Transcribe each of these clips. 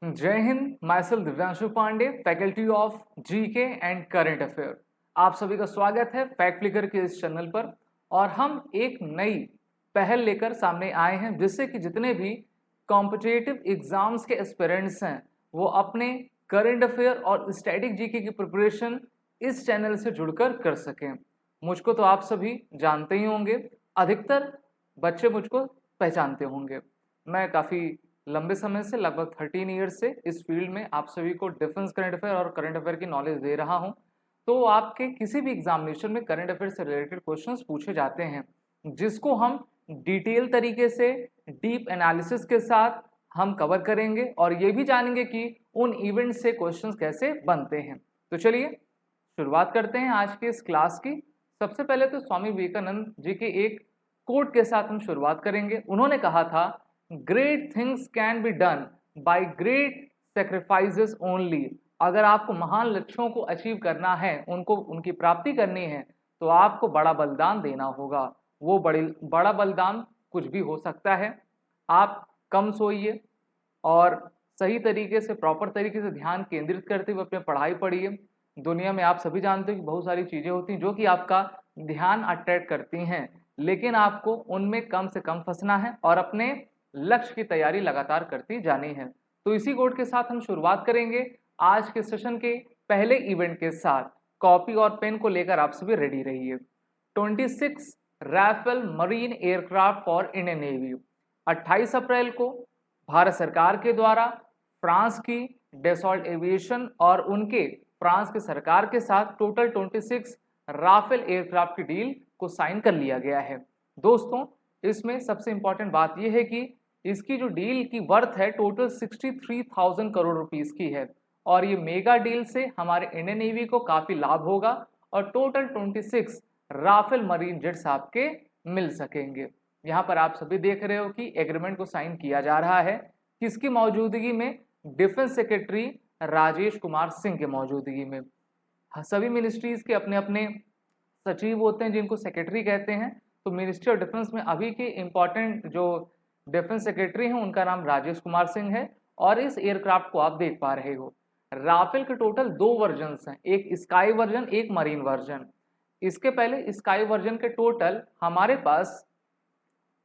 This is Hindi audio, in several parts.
जय Hind. Myself Divyanshu Pandey, faculty of G K and current affair. आप सभी का स्वागत है फैक्ट फ्लिकर के इस चैनल पर। और हम एक नई पहल लेकर सामने आए हैं जिससे कि जितने भी कॉम्पिटिटिव एग्जाम्स के एस्पिरेंट्स हैं वो अपने करंट अफेयर और स्टैटिक जीके की प्रिपरेशन इस चैनल से जुड़कर कर सकें। मुझको तो आप सभी जानते ही होंगे, अधिकतर बच्चे मुझको पहचानते होंगे। मैं काफ़ी लंबे समय से, लगभग 13 ईयर्स से इस फील्ड में आप सभी को डिफेंस करंट अफेयर और करंट अफेयर की नॉलेज दे रहा हूं। तो आपके किसी भी एग्जामिनेशन में करंट अफेयर से रिलेटेड क्वेश्चंस पूछे जाते हैं जिसको हम डिटेल तरीके से डीप एनालिसिस के साथ हम कवर करेंगे और ये भी जानेंगे कि उन इवेंट से क्वेश्चंस कैसे बनते हैं। तो चलिए शुरुआत करते हैं आज की इस क्लास की। सबसे पहले तो स्वामी विवेकानंद जी के एक कोट के साथ हम शुरुआत करेंगे। उन्होंने कहा था, great things can be done by great sacrifices only. अगर आपको महान लक्ष्यों को अचीव करना है, उनको उनकी प्राप्ति करनी है, तो आपको बड़ा बलिदान देना होगा। वो बड़ा बलिदान कुछ भी हो सकता है। आप कम सोइए और सही तरीके से, प्रॉपर तरीके से ध्यान केंद्रित करते हुए अपनी पढ़ाई पढ़िए। दुनिया में आप सभी जानते हो कि बहुत सारी चीज़ें होती हैं जो कि आपका ध्यान अट्रैक्ट करती हैं, लेकिन आपको उनमें कम से कम फंसना है और अपने लक्ष्य की तैयारी लगातार करती जानी है। तो इसी कोड के साथ हम शुरुआत करेंगे आज के सेशन के पहले इवेंट के साथ। कॉपी और पेन को लेकर आप सभी रेडी रहिए। 26 Rafale marine aircraft for Indian navy. 28 April को भारत सरकार के द्वारा फ्रांस की डेसॉल्ट एविएशन और उनके फ्रांस के सरकार के साथ टोटल 26 राफेल एयरक्राफ्ट की डील को साइन कर लिया गया है। दोस्तों, इसमें सबसे इंपॉर्टेंट बात यह है कि इसकी जो डील की वर्थ है टोटल 63,000 करोड़ रुपीस की है और ये मेगा डील से हमारे इंडियन नेवी को काफी लाभ होगा और टोटल 26 राफेल मरीन जेट्स आपके मिल सकेंगे। यहाँ पर आप सभी देख रहे हो कि एग्रीमेंट को साइन किया जा रहा है किसकी मौजूदगी में? डिफेंस सेक्रेटरी राजेश कुमार सिंह के मौजूदगी में। सभी मिनिस्ट्रीज के अपने अपने सचिव होते हैं जिनको सेक्रेटरी कहते हैं। तो मिनिस्ट्री ऑफ डिफेंस में अभी के इंपॉर्टेंट जो डिफेंस सेक्रेटरी हैं उनका नाम राजेश कुमार सिंह है। और इस एयरक्राफ्ट को आप देख पा रहे हो, राफेल के टोटल 2 वर्जन्स हैं, एक स्काई वर्जन, एक मरीन वर्जन। इसके पहले स्काई वर्जन के टोटल हमारे पास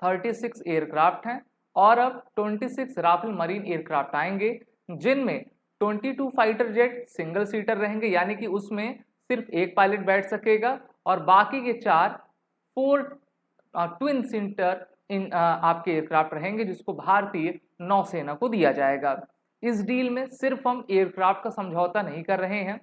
36 एयरक्राफ्ट हैं और अब 26 राफेल मरीन एयरक्राफ्ट आएंगे जिनमें 22 फाइटर जेट सिंगल सीटर रहेंगे, यानी कि उसमें सिर्फ एक पायलट बैठ सकेगा और बाकी के 4 ट्विन सीटर आपके एयरक्राफ्ट रहेंगे जिसको भारतीय नौसेना को दिया जाएगा। इस डील में सिर्फ हम एयरक्राफ्ट का समझौता नहीं कर रहे हैं,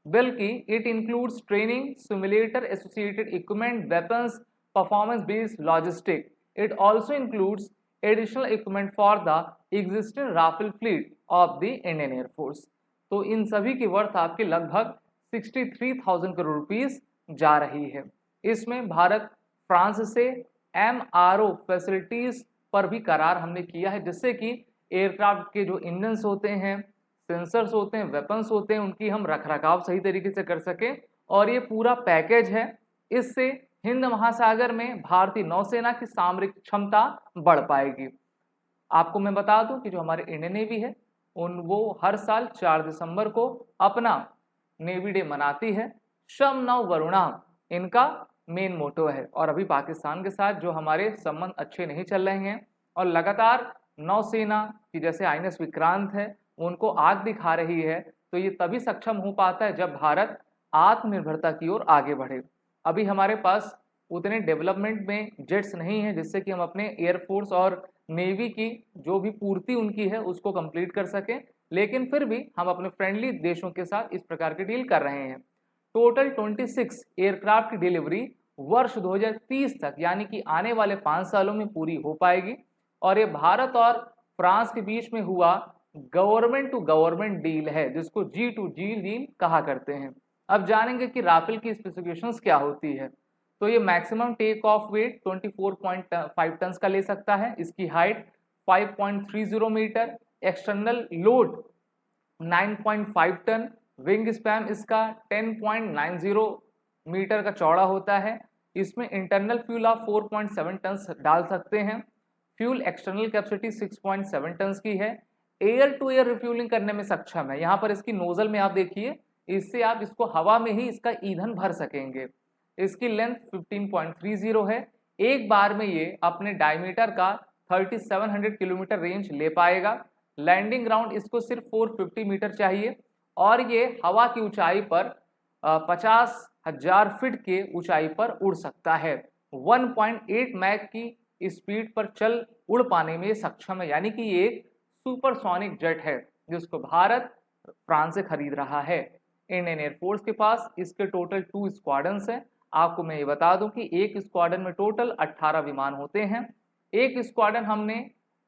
बल्कि it includes training, simulator, associated equipment, weapons, performance based logistic. It also includes additional equipment for the existing Rafale fleet of the Indian air force. तो इन सभी की वर्थ आपके लगभग 63,000 करोड़ रुपीस जा रही है। इसमें भारत फ्रांस से MRO फैसिलिटीज पर भी करार हमने किया है, जिससे कि एयरक्राफ्ट के जो इंजन्स होते हैं, सेंसर्स होते हैं, वेपन्स होते हैं, उनकी हम रखरखाव सही तरीके से कर सकें। और ये पूरा पैकेज है, इससे हिंद महासागर में भारतीय नौसेना की सामरिक क्षमता बढ़ पाएगी। आपको मैं बता दूं कि जो हमारे इंडियन नेवी है वो हर साल 4 दिसंबर को अपना नेवी डे मनाती है। शम नव वरुणाम इनका मेन मोटो है। और अभी पाकिस्तान के साथ जो हमारे संबंध अच्छे नहीं चल रहे हैं और लगातार नौसेना की जैसे INS विक्रांत है उनको आग दिखा रही है, तो ये तभी सक्षम हो पाता है जब भारत आत्मनिर्भरता की ओर आगे बढ़े। अभी हमारे पास उतने डेवलपमेंट में जेट्स नहीं है जिससे कि हम अपने एयरफोर्स और नेवी की जो भी पूर्ति उनकी है उसको कंप्लीट कर सकें, लेकिन फिर भी हम अपने फ्रेंडली देशों के साथ इस प्रकार की डील कर रहे हैं। टोटल 26 एयरक्राफ्ट की डिलीवरी वर्ष 2030 तक, यानी कि आने वाले 5 सालों में पूरी हो पाएगी। और ये भारत और फ्रांस के बीच में हुआ गवर्नमेंट टू गवर्नमेंट डील है जिसको G2G डील कहा करते हैं। अब जानेंगे कि राफेल की स्पेसिफिकेशंस क्या होती है। तो ये maximum take off weight 24.5 ton का ले सकता है। इसकी height 5.30 metre, external load 9.5 ton, wing span इसका 10.90 मीटर का चौड़ा होता है। इसमें इंटरनल फ्यूल आप 4.7 टन डाल सकते हैं। फ्यूल एक्सटर्नल कैपेसिटी 6.7 टन की है। एयर टू एयर रिफ्यूलिंग करने में सक्षम है। यहाँ पर इसकी नोजल में आप देखिए, इससे आप इसको हवा में ही इसका ईंधन भर सकेंगे। इसकी लेंथ 15.30 है। एक बार में ये अपने डायमीटर का 3700 किलोमीटर रेंज ले पाएगा। लैंडिंग ग्राउंड इसको सिर्फ 450 मीटर चाहिए और ये हवा की ऊंचाई पर 50,000 फीट के ऊंचाई पर उड़ सकता है। 1.8 मैक की स्पीड पर चल उड़ पाने में सक्षम है, यानी कि ये एक सुपरसोनिक जेट है जिसको भारत फ्रांस से खरीद रहा है। इंडियन एयरफोर्स के पास इसके टोटल 2 स्क्वाड्रंस हैं। आपको मैं ये बता दूं कि एक स्क्वाड्रन में टोटल 18 विमान होते हैं। एक स्क्वाड्रन हमने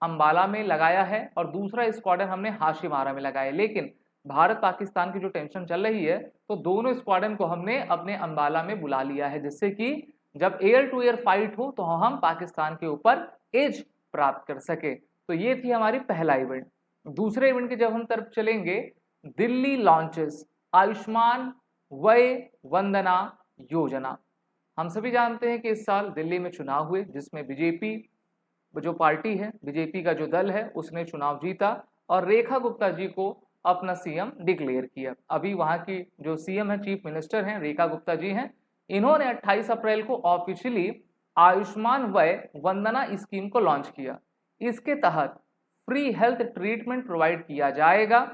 अंबाला में लगाया है और दूसरा स्क्वाड्रन हमने हाशिमारा में लगाया है। लेकिन भारत पाकिस्तान की जो टेंशन चल रही है, तो दोनों स्क्वाड्रन को हमने अपने अंबाला में बुला लिया है, जिससे कि जब एयर टू एयर फाइट हो तो हम पाकिस्तान के ऊपर एज प्राप्त कर सके। तो ये थी हमारी पहला इवेंट। दूसरे इवेंट की जब हम तरफ चलेंगे, दिल्ली लॉन्चेस आयुष्मान वय वंदना योजना। हम सभी जानते हैं कि इस साल दिल्ली में चुनाव हुए, जिसमें बीजेपी जो पार्टी है, बीजेपी का जो दल है, उसने चुनाव जीता और रेखा गुप्ता जी को अपना सीएम डिक्लेयर किया। अभी वहां की जो सीएम है, चीफ मिनिस्टर हैं, रेखा गुप्ता जी हैं। इन्होंने 28 अप्रैल को ऑफिशियली आयुष्मान वय वंदना स्कीम को लॉन्च किया। इसके तहत फ्री हेल्थ ट्रीटमेंट प्रोवाइड किया जाएगा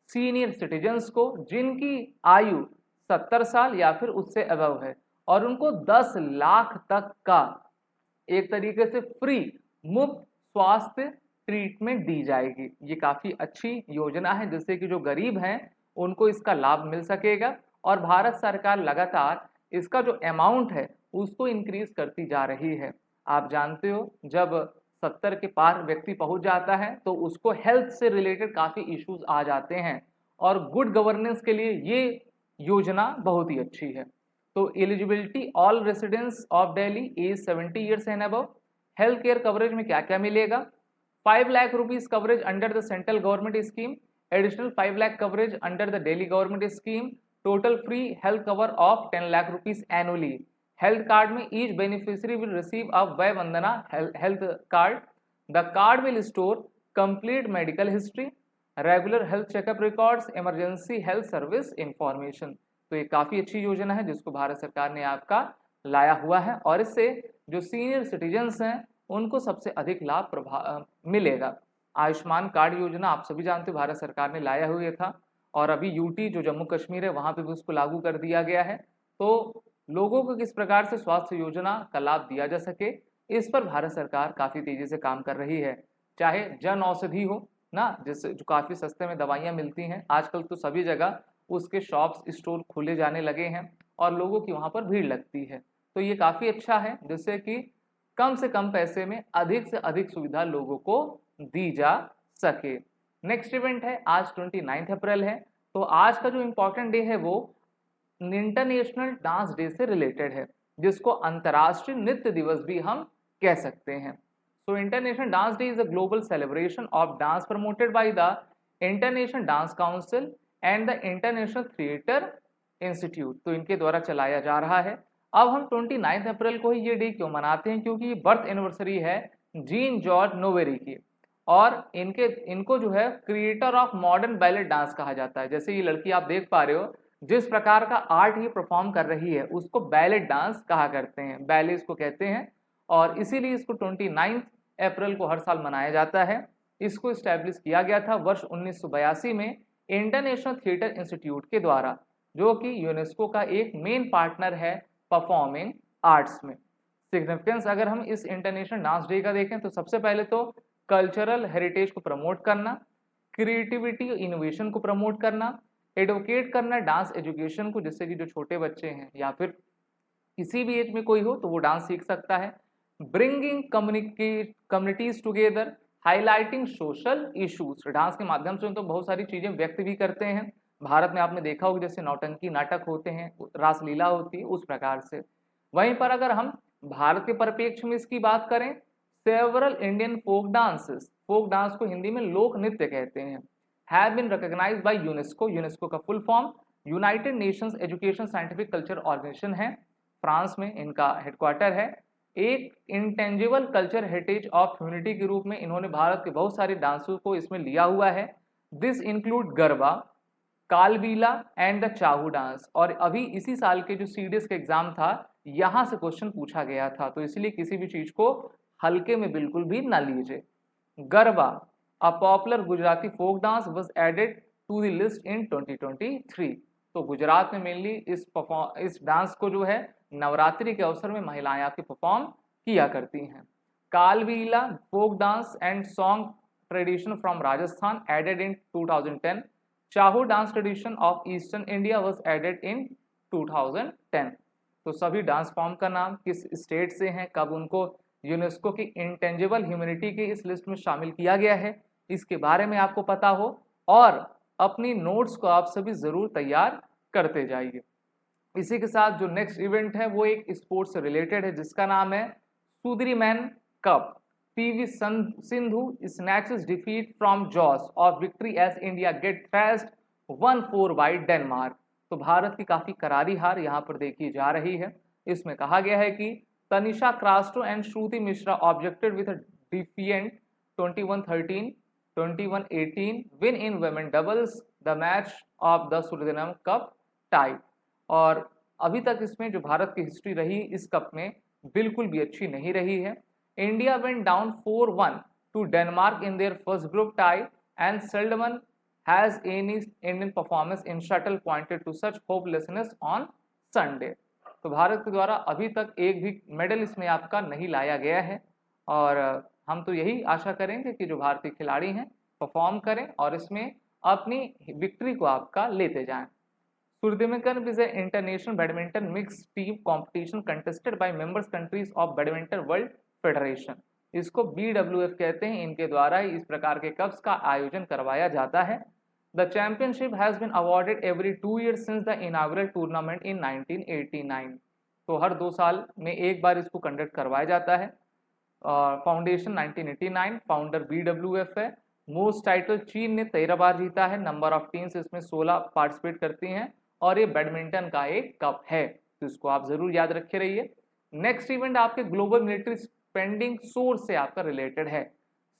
सीनियर सिटीजन्स को जिनकी आयु 70 साल या फिर उससे अबव है, और उनको 10 लाख तक का एक तरीके से फ्री मुफ्त स्वास्थ्य ट्रीटमेंट दी जाएगी। ये काफ़ी अच्छी योजना है, जिससे कि जो गरीब हैं उनको इसका लाभ मिल सकेगा। और भारत सरकार लगातार इसका जो अमाउंट है उसको इंक्रीज करती जा रही है। आप जानते हो, जब 70 के पार व्यक्ति पहुंच जाता है तो उसको हेल्थ से रिलेटेड काफ़ी इश्यूज आ जाते हैं, और गुड गवर्नेंस के लिए ये योजना बहुत ही अच्छी है। तो eligibility all residents of Delhi age 70 years and above. Health care coverage में क्या क्या मिलेगा? 5 lakh rupees coverage under the central government scheme, additional 5 lakh coverage under the Delhi government scheme, total free health cover of 10 lakh rupees annually. Health card में each beneficiary will receive a Vay Vandana health card. The card will store complete medical history, regular health checkup records, emergency health service information. तो ये काफ़ी अच्छी योजना है जिसको भारत सरकार ने आपका लाया हुआ है, और इससे जो सीनियर सिटीजन्स हैं उनको सबसे अधिक लाभ मिलेगा। आयुष्मान कार्ड योजना आप सभी जानते हो भारत सरकार ने लाया हुआ था, और अभी यूटी जो जम्मू कश्मीर है वहाँ पे भी उसको लागू कर दिया गया है। तो लोगों को किस प्रकार से स्वास्थ्य योजना का लाभ दिया जा सके, इस पर भारत सरकार काफ़ी तेज़ी से काम कर रही है। चाहे जन औषधि हो ना, जिससे जो काफ़ी सस्ते में दवाइयाँ मिलती हैं, आजकल तो सभी जगह उसके शॉप्स स्टोर खुले जाने लगे हैं और लोगों की वहाँ पर भीड़ लगती है। तो ये काफ़ी अच्छा है, जिससे कि कम से कम पैसे में अधिक से अधिक सुविधा लोगों को दी जा सके। नेक्स्ट इवेंट है, आज 29 अप्रैल है, तो आज का जो इम्पोर्टेंट डे है वो इंटरनेशनल डांस डे से रिलेटेड है, जिसको अंतर्राष्ट्रीय नृत्य दिवस भी हम कह सकते हैं। So international dance day is a global celebration of dance promoted by the international dance council and the international theatre institute. तो इनके द्वारा चलाया जा रहा है। अब हम 29 अप्रैल को ही ये डे क्यों मनाते हैं? क्योंकि ये बर्थ एनिवर्सरी है जीन जॉर्ज नोवेरी की, और इनको जो है creator of modern ballet dance कहा जाता है। जैसे ये लड़की आप देख पा रहे हो, जिस प्रकार का आर्ट ये परफॉर्म कर रही है उसको बैले डांस कहा करते हैं, बैले इसको कहते हैं, और इसीलिए इसको 29 अप्रैल को हर साल मनाया जाता है। इसको इस्टेब्लिश किया गया था वर्ष 1982 में इंटरनेशनल थिएटर इंस्टीट्यूट के द्वारा, जो कि यूनेस्को का एक मेन पार्टनर है परफॉर्मिंग आर्ट्स में। सिग्निफिकेंस अगर हम इस इंटरनेशनल डांस डे का देखें तो सबसे पहले तो कल्चरल हेरिटेज को प्रमोट करना, क्रिएटिविटी और इनोवेशन को प्रमोट करना, एडवोकेट करना डांस एजुकेशन को, जिससे कि जो छोटे बच्चे हैं या फिर किसी भी एज में कोई हो तो वो डांस सीख सकता है। Bringing communities together, highlighting social issues. Dance के माध्यम से तो बहुत सारी चीजें व्यक्त भी करते हैं। भारत में आपने देखा होगा जैसे नौटंकी नाटक होते हैं, रासलीला होती है, उस प्रकार से। वहीं पर अगर हम भारत के परिप्रेक्ष्य में इसकी बात करें, several Indian folk dances, folk dance को हिंदी में लोक नृत्य कहते हैं, have been recognised by UNESCO. UNESCO का full form United Nations Education Scientific Culture Organisation है, फ्रांस में इनका हेडक्वार्टर है। एक intangible culture heritage of humanity के रूप में इन्होंने भारत के बहुत सारे डांसों को इसमें लिया हुआ है। This include Garba, Kalbelia and the Chhau dance. और अभी इसी साल के जो सीडीएस का एग्जाम था यहां से क्वेश्चन पूछा गया था, तो इसलिए किसी भी चीज को हल्के में बिल्कुल भी ना लीजिए। Garba, a popular Gujarati folk dance, was added to the list in 2023। तो गुजरात में मेनली इस डांस को जो है नवरात्रि के अवसर में महिलाएं आपके परफॉर्म किया करती हैं। Kalbelia, folk dance and song tradition from Rajasthan, added in 2010। Chhau dance tradition of eastern India was added in 2010। तो सभी डांस फॉर्म का नाम किस स्टेट से हैं, कब उनको यूनेस्को की इंटेंजिबल ह्यूमैनिटी की इस लिस्ट में शामिल किया गया है, इसके बारे में आपको पता हो और अपनी नोट्स को आप सभी जरूर तैयार करते जाइए। इसी के साथ जो नेक्स्ट इवेंट है वो एक स्पोर्ट्स से रिलेटेड है जिसका नाम है Sudirman cup. PV Sindhu snatches defeat from jaws और victory as India get thrashed 1-4 by Denmark. तो भारत की काफी करारी हार यहाँ पर देखी जा रही है। इसमें कहा गया है कि Tanisha Crasto and Shruti Mishra objected with defiant 21-13, 21-18 win in women doubles the match of the Sudirman cup tie. और अभी तक इसमें जो भारत की हिस्ट्री रही इस कप में बिल्कुल भी अच्छी नहीं रही है। India went down 4-1 to Denmark in their first group tie and seldom has any Indian performance in shuttle pointed to such hopelessness on Sunday. तो भारत के द्वारा अभी तक एक भी मेडल इसमें आपका नहीं लाया गया है और हम तो यही आशा करेंगे कि जो भारतीय खिलाड़ी हैं परफॉर्म करें और इसमें अपनी विक्ट्री को आपका लेते जाएं। Surdhimkan is an international badminton mixed team competition contested by members countries of Badminton World Federation। इसको BWF कहते हैं, इनके द्वारा ही इस प्रकार के कप्स का आयोजन करवाया जाता है। The championship has been awarded every 2 years since the inaugural tournament in 1989। तो हर 2 साल में एक बार इसको कंडक्ट करवाया जाता है। फाउंडेशन 1989, फाउंडर BWF है। मोस्ट टाइटल चीन ने 13 बार जीता है। नंबर ऑफ टीम्स इसमें 16 पार्टिसिपेट करती हैं और ये बैडमिंटन का एक कप है, तो इसको आप जरूर याद रखे रहिए। नेक्स्ट इवेंट आपके ग्लोबल मिलिट्री स्पेंडिंग सोर्स से आपका रिलेटेड है।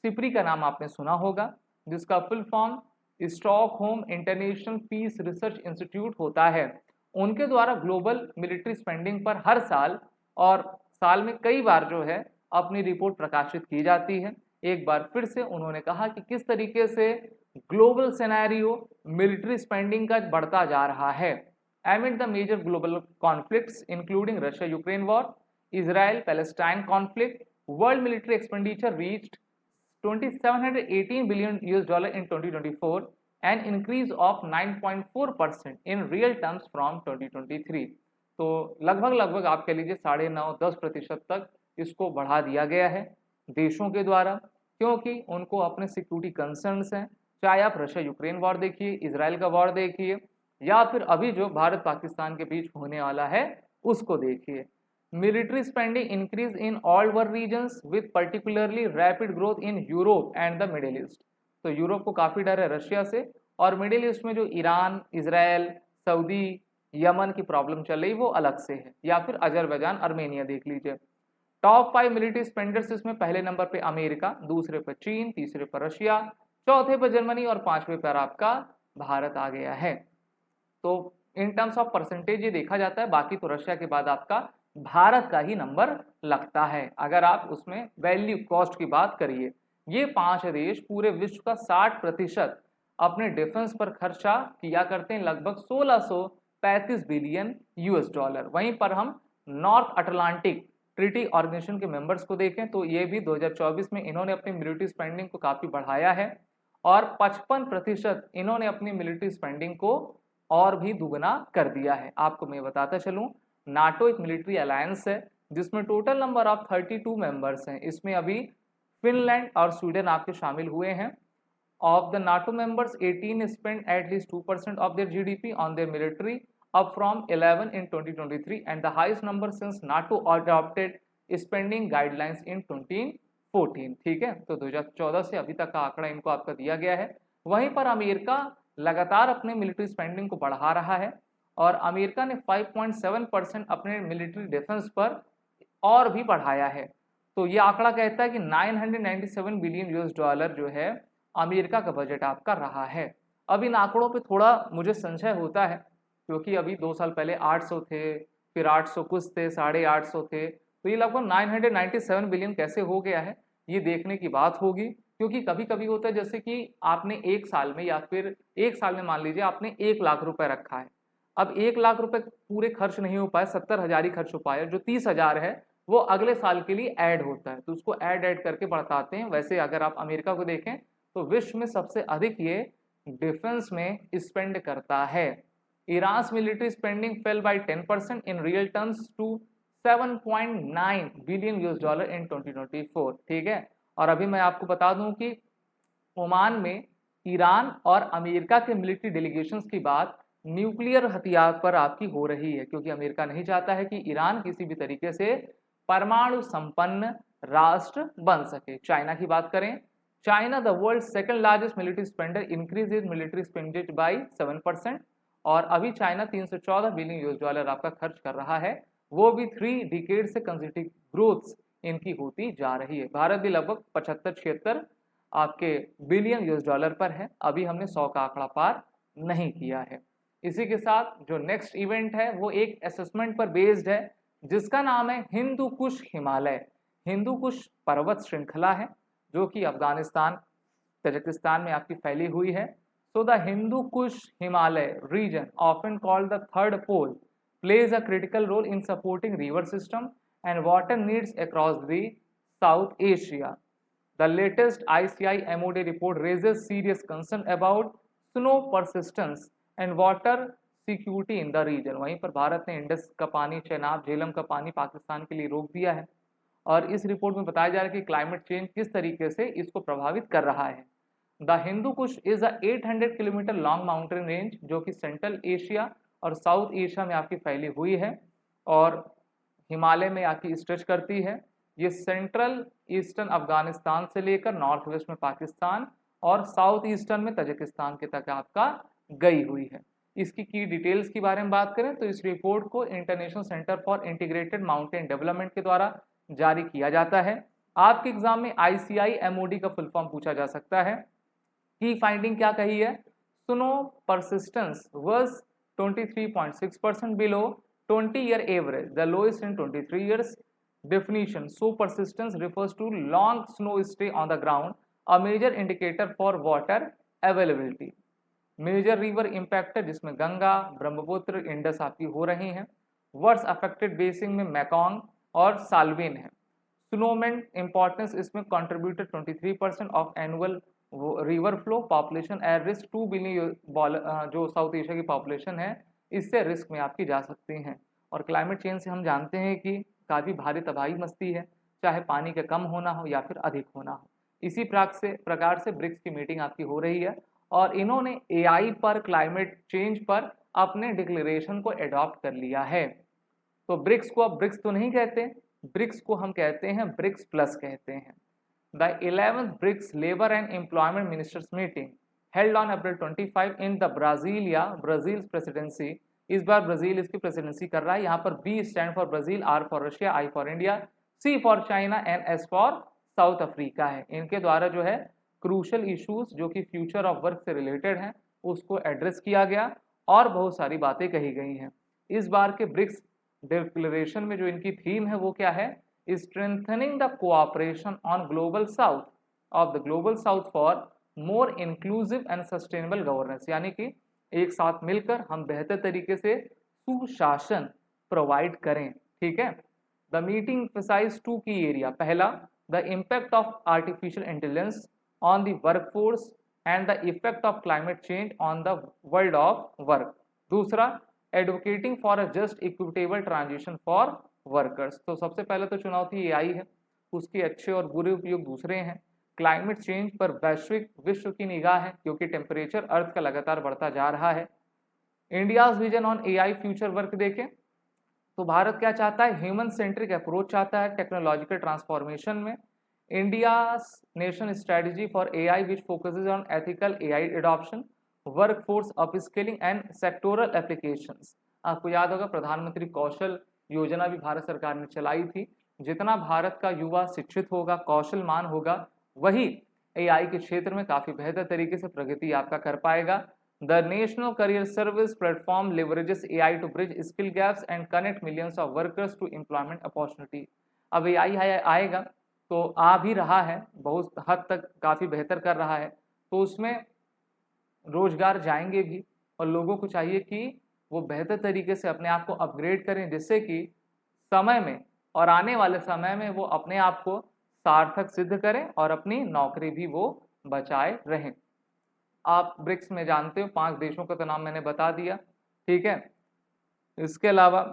सिप्री का नाम आपने सुना होगा, जिसका full form Stockholm International Peace Research Institute होता है। उनके द्वारा ग्लोबल मिलिट्री स्पेंडिंग पर हर साल और साल में कई बार जो है अपनी रिपोर्ट प्रकाशित की जाती है। एक बार फिर से उन्होंने कहा कि किस तरीके से ग्लोबल सिनेरियो मिलिट्री स्पेंडिंग का बढ़ता जा रहा है। Amid the major global conflicts including Russia Ukraine war, Israel Palestine conflict, world military expenditure reached 2718 billion US dollar in 2024 an increase of 9.4% in real terms from 2023। तो लगभग आप कह लीजिए 9.5-10% तक इसको बढ़ा दिया गया है देशों के द्वारा, क्योंकि उनको अपने सिक्योरिटी कंसर्न्स हैं। चाहे आप रशिया यूक्रेन वॉर देखिए, इजराइल का वॉर देखिए, या फिर अभी जो भारत पाकिस्तान के बीच होने वाला है उसको देखिए। Military spending increase in all world regions with particularly rapid growth in Europe and the Middle East. तो यूरोप को काफी डर है रशिया से, और मिडिल ईस्ट में जो ईरान, इजराइल, सऊदी, यमन की प्रॉब्लम चल रही वो अलग से है, या फिर अजरबैजान, अर्मेनिया देख लीजिए। टॉप 5 मिलिट्री स्पेंडर्स इसमें पहले नंबर पे अमेरिका, दूसरे पर चीन, तीसरे पर रशिया, चौथे पर जर्मनी और पांचवें पर आपका भारत आ गया है। तो इन टर्म्स ऑफ परसेंटेज ये देखा जाता है, बाकी तो रशिया के बाद आपका भारत का ही नंबर लगता है अगर आप उसमें वैल्यू कॉस्ट की बात करिए। ये 5 देश पूरे विश्व का 60% अपने डिफेंस पर खर्चा किया करते हैं, लगभग 1635 बिलियन US डॉलर। वहीं पर हम नॉर्थ अटलांटिक ट्रीटी ऑर्गेनाइजेशन के मेंबर्स को देखें तो ये भी 2024 में इन्होंने अपनी मिलिट्री स्पेंडिंग को काफी बढ़ाया है और 55% इन्होंने अपनी मिलिट्री स्पेंडिंग को और भी दुगना कर दिया है। आपको मैं बताता चलूं, नाटो एक मिलिट्री अलायंस है जिसमें टोटल नंबर ऑफ 32 मेंबर्स हैं। इसमें अभी फिनलैंड और स्वीडन आपके शामिल हुए हैं। Of the NATO members 18 spend at least 2% of their GDP on their military, up from 11 in 2023 and the highest number since NATO adopted spending guidelines in 2014। ठीक है, तो 2014 से अभी तक का आंकड़ा इनको आपका दिया गया है। वहीं पर अमेरिका लगातार अपने मिलिट्री स्पेंडिंग को बढ़ा रहा है और अमेरिका ने 5.7% अपने मिलिट्री डिफेंस पर और भी बढ़ाया है। तो ये आंकड़ा कहता है कि 997 बिलियन यूएस डॉलर जो है अमेरिका का बजट आपका रहा है। अब इन आंकड़ों पे थोड़ा मुझे संशय होता है, क्योंकि अभी 2 साल पहले 800 थे, फिर 800 कुछ थे, 850 थे, तो ये लगभग 997 बिलियन कैसे हो गया है, ये देखने की बात होगी। क्योंकि कभी कभी होता है जैसे कि आपने एक साल में या फिर एक साल में मान लीजिए आपने 1 लाख रुपए रखा है, अब 1 लाख रुपए पूरे खर्च नहीं हो पाए, 70,000 ही खर्च हो पाए, जो 30,000 है वो अगले साल के लिए ऐड होता है, तो उसको ऐड करके बढ़ाते हैं। वैसे अगर आप अमेरिका को देखें तो विश्व में सबसे अधिक ये डिफेंस में स्पेंड करता है। Iran military spending fell by 10% in real terms to 7.9 billion US dollar in 2024। ठीक है, और अभी मैं आपको बता दूं कि ओमान में ईरान और अमेरिका के मिलिट्री डेलीगेशंस की बात न्यूक्लियर हथियार पर आपकी हो रही है, क्योंकि अमेरिका नहीं चाहता है कि ईरान किसी भी तरीके से परमाणु संपन्न राष्ट्र बन सके। चाइना की बात करें, China the world second largest military spender increase is military expenditure by 7%, और अभी चाइना 314 बिलियन यूएस डॉलर आपका खर्च कर रहा है, वो भी 3 डिकेड से कंसेक्यूटिव ग्रोथ इनकी होती जा रही है। भारत भी लगभग 75-76 आपके बिलियन यूएस डॉलर पर है, अभी हमने 100 का आंकड़ा पार नहीं किया है। इसी के साथ जो नेक्स्ट इवेंट है वो एक असेसमेंट पर बेस्ड है, जिसका नाम है हिंदू कुश हिमालय। हिंदू कुश पर्वत श्रृंखला है जो कि अफगानिस्तान, तजाकिस्तान में आपकी फैली हुई है। So the Hindu Kush Himalaya region, often called the third pole, plays a critical role in supporting river system and water needs across the South Asia. The latest ICI MOD report raises serious concern about snow persistence and water security in the region. वहीं पर भारत ने इंडस का पानी, चेनाब, झेलम का पानी पाकिस्तान के लिए रोक दिया है, और इस रिपोर्ट में बताया जा रहा है कि क्लाइमेट चेंज किस तरीके से इसको प्रभावित कर रहा है। The Hindu Kush is a 800 kilometre long mountain range जो कि सेंट्रल एशिया और साउथ एशिया में आपकी फैली हुई है और हिमालय में आपकी स्ट्रेच करती है। ये सेंट्रल ईस्टर्न अफगानिस्तान से लेकर नॉर्थ वेस्ट में पाकिस्तान और साउथ ईस्टर्न में तजाकिस्तान के तक आपका गई हुई है। इसकी की डिटेल्स के बारे में बात करें तो इस रिपोर्ट को international centre for integrated mountain development के द्वारा जारी किया जाता है। आपके एग्जाम में ICI MOD का फुल फॉर्म पूछा जा सकता है। की फाइंडिंग क्या कही है? Snow persistence was 23.6% below 20-year average, the lowest in 23 years. Definition: snow persistence refers to long snow stay on the ground, a major indicator for water availability. Major river impact है जिसमें गंगा, ब्रह्मपुत्र, इंडस आपकी हो रही हैं। वर्स अफेक्टेड बेसिन में मैकोंग और साल्विन है। स्नोमेंट इंपॉर्टेंस इसमें contributed 23% of annual river flow. Population at risk 2 billion, जो साउथ एशिया की पॉपुलेशन है इससे रिस्क में आपकी जा सकती हैं। और क्लाइमेट चेंज से हम जानते हैं कि काफ़ी भारी तबाही मचती है, चाहे पानी का कम होना हो या फिर अधिक होना हो। इसी प्रकार से ब्रिक्स की मीटिंग आपकी हो रही है और इन्होंने AI पर, क्लाइमेट चेंज पर अपने डिक्लेरेशन को एडॉप्ट कर लिया है। तो ब्रिक्स को अब ब्रिक्स तो नहीं कहते, ब्रिक्स को हम कहते हैं ब्रिक्स प्लस कहते हैं। The 11th BRICS Labor and Employment Ministers meeting held on April 25 in the Brasilia, Brazil's presidency। इस बार ब्राजील इसकी प्रेसिडेंसी कर रहा है। यहाँ पर B stand for Brazil, R for Russia, I for India, C for China and S for south Africa है। इनके द्वारा जो है क्रूशल इश्यूज जो कि फ्यूचर ऑफ वर्क से रिलेटेड हैं उसको एड्रेस किया गया और बहुत सारी बातें कही गई हैं। इस बार के ब्रिक्स डिक्लेरेशन में जो इनकी थीम है वो क्या है? Strengthening the cooperation on global south of the global south for more inclusive and sustainable governance। यानी कि एक साथ मिलकर हम बेहतर तरीके से सुशासन प्रोवाइड करें। ठीक है। The meeting emphasized 2 key area। पहला, the impact of artificial intelligence on the workforce and the effect of climate change on the world of work। दूसरा, advocating for a just equitable transition for workers. तो सबसे पहले तो चुनौती AI है, उसके अच्छे और बुरे उपयोग दूसरे हैं। क्लाइमेट चेंज पर वैश्विक विश्व की निगाह है क्योंकि टेम्परेचर अर्थ का लगातार बढ़ता जा रहा है। India's vision on AI future work देखें तो भारत क्या चाहता है? ह्यूमन सेंट्रिक अप्रोच चाहता है टेक्नोलॉजिकल ट्रांसफॉर्मेशन में। India nation strategy for AI which focuses on ethical AI adoption, workforce upskilling and sectoral applications. आपको याद होगा प्रधानमंत्री कौशल योजना भी भारत सरकार ने चलाई थी जितना भारत का युवा शिक्षित होगा, कौशलमान होगा, वही एआई के क्षेत्र में काफी बेहतर तरीके से प्रगति आपका कर पाएगा। The national career service platform leverages AI to bridge skill gaps and connect millions of workers to employment opportunity. अब एआई आएगा तो आ भी रहा है, बहुत हद तक काफी बेहतर कर रहा है, तो उसमें रोजगार जाएंगे भी और लोगों को चाहिए कि वो बेहतर तरीके से अपने आप को अपग्रेड करें, जिससे कि समय में और आने वाले समय में वो अपने आप को सार्थक सिद्ध करें और अपनी नौकरी भी वो बचाए रहें। आप ब्रिक्स में जानते हो 5 देशों का तो नाम मैंने बता दिया, ठीक है। इसके अलावा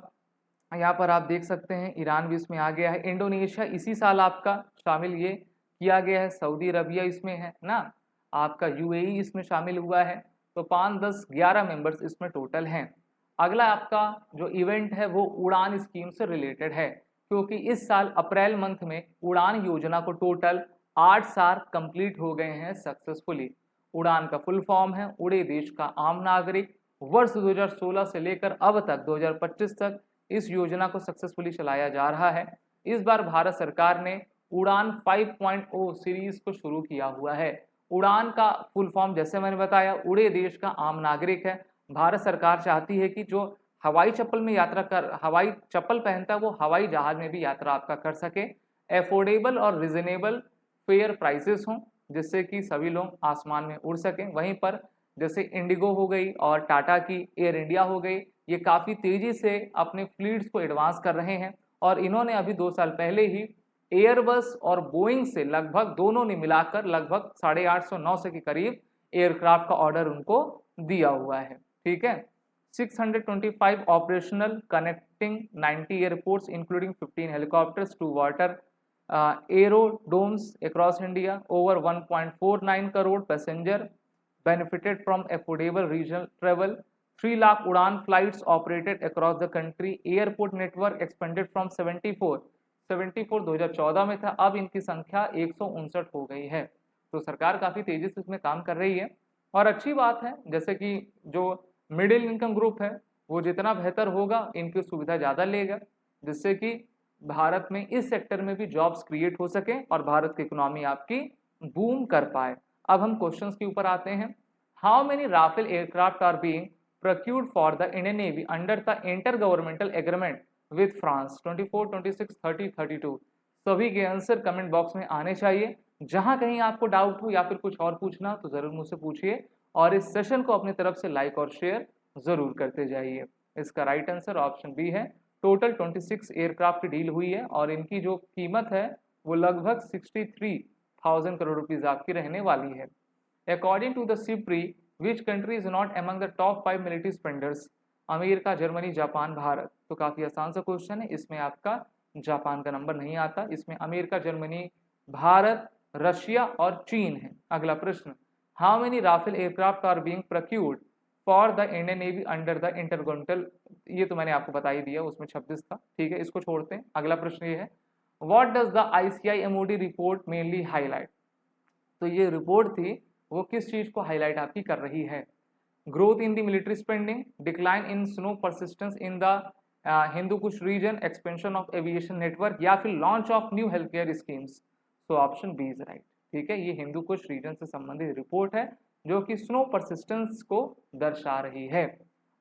यहाँ पर आप देख सकते हैं ईरान भी इसमें आ गया है, इंडोनेशिया इसी साल आपका शामिल ये किया गया है, सऊदी अरबिया इसमें है ना, आपका यूएई इसमें शामिल हुआ है। तो 5, 10, 11 मेंबर्स इसमें टोटल हैं। अगला आपका जो इवेंट है वो उड़ान स्कीम से रिलेटेड है, क्योंकि इस साल अप्रैल मंथ में उड़ान योजना को टोटल 8 साल कंप्लीट हो गए हैं सक्सेसफुली। उड़ान का फुल फॉर्म है उड़े देश का आम नागरिक। वर्ष 2016 से लेकर अब तक 2025 तक इस योजना को सक्सेसफुली चलाया जा रहा है। इस बार भारत सरकार ने उड़ान 5.0 सीरीज को शुरू किया हुआ है। उड़ान का फुल फॉर्म जैसे मैंने बताया उड़े देश का आम नागरिक है। भारत सरकार चाहती है कि जो हवाई चप्पल पहनता है वो हवाई जहाज में भी यात्रा आपका कर सके। एफोर्डेबल और रिजनेबल फेयर प्राइसेस हों, जिससे कि सभी लोग आसमान में उड़ सकें। वहीं पर जैसे इंडिगो हो गई और टाटा की एयर इंडिया हो गई, ये काफ़ी तेज़ी से अपने फ्लीट्स को एडवांस कर रहे हैं और इन्होंने अभी 2 साल पहले ही एयरबस और बोइंग से लगभग दोनों ने मिलाकर लगभग 850-900 के करीब एयरक्राफ्ट का ऑर्डर उनको दिया हुआ है, ठीक है। 625 operational connecting 90 airports including 15 helicopters to water aerodromes across India. Over 1.49 crore passenger benefited from affordable regional travel. 3 lakh Udan flights operated across the country. Airport network expanded from 74 2014 में था, अब इनकी संख्या 159 हो गई है। तो सरकार काफ़ी तेज़ी से इसमें काम कर रही है और अच्छी बात है। जैसे कि जो मिडिल इनकम ग्रुप है वो जितना बेहतर होगा इनकी सुविधा ज़्यादा लेगा, जिससे कि भारत में इस सेक्टर में भी जॉब्स क्रिएट हो सके और भारत की इकोनॉमी आपकी बूम कर पाए। अब हम क्वेश्चंस के ऊपर आते हैं। How many Rafale aircraft are being procured for the Indian navy under the inter governmental agreement with France 24, 26, 30, 32। सभी के आंसर कमेंट बॉक्स में आने चाहिए। जहां कहीं आपको डाउट हो या फिर कुछ और पूछना तो जरूर मुझसे पूछिए और इस सेशन को अपनी तरफ से लाइक और शेयर जरूर करते जाइए। इसका राइट आंसर ऑप्शन बी है। टोटल 26 एयरक्राफ्ट की डील हुई है और इनकी जो कीमत है वो लगभग 63,000 करोड़ रुपीज आपकी रहने वाली है। According to the SIPRI which country is not among the top 5 military spenders? America, Germany, Japan, Bharat. तो काफी आसान सा क्वेश्चन है, इसमें आपका जापान का नंबर नहीं आता, इसमें अमेरिका, जर्मनी, भारत, रशिया और चीन है। अगला प्रश्न, how many Rafale aircraft are being procured for the Indian navy under the intercontinental? ये तो मैंने आपको बता ही दिया, उसमें 26 था, ठीक है, इसको छोड़ते हैं। अगला प्रश्न ये है, what does the ICI MOD report mainly highlight? तो ये रिपोर्ट थी वो किस चीज को हाईलाइट आपकी कर रही है? Growth in the military spending, decline in snow persistence in the Hindu Kush region, expansion of aviation network या फिर launch of new health care schemes? तो ऑप्शन बी इज राइट, ठीक है। ये हिंदू कुश रीजन से संबंधित रिपोर्ट है जो कि स्नो परसिस्टेंस को दर्शा रही है।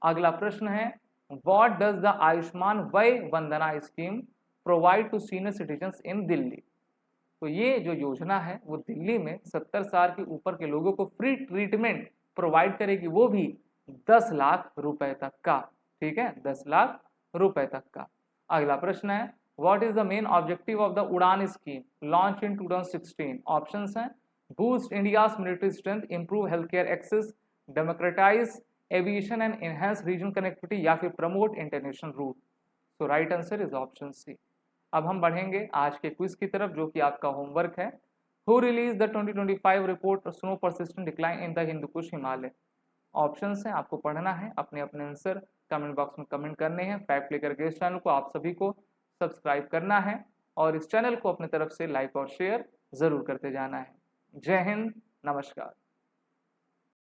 अगला प्रश्न है, what does the Ayushman Vay Vandana scheme provide to senior citizens in Delhi? तो ये जो योजना है वो दिल्ली में 70 साल के ऊपर के लोगों को फ्री ट्रीटमेंट प्रोवाइड करेगी, वो भी 10 लाख रुपए तक का, ठीक है, 10 लाख रुपए तक का। अगला प्रश्न है, what is the main objective of the Udan scheme launch in 2016? Options हैं, boost India's military strength, improve health care access, democratize aviation and enhance region connectivity या फिर promote international route? So right answer is option C. अब हम बढ़ेंगे आज के क्विज की तरफ जो कि आपका होमवर्क है। Who release the 2025 report snow persistent decline in the Hindu Kush Himalaya? Options हैं, आपको पढ़ना है, अपने अपने आंसर कमेंट बॉक्स में कमेंट करने हैं। फैक्ट लेकर के इस चैनल को आप सभी को सब्सक्राइब करना है और इस चैनल को अपने तरफ से लाइक और शेयर जरूर करते जाना है। जय हिंद, नमस्कार।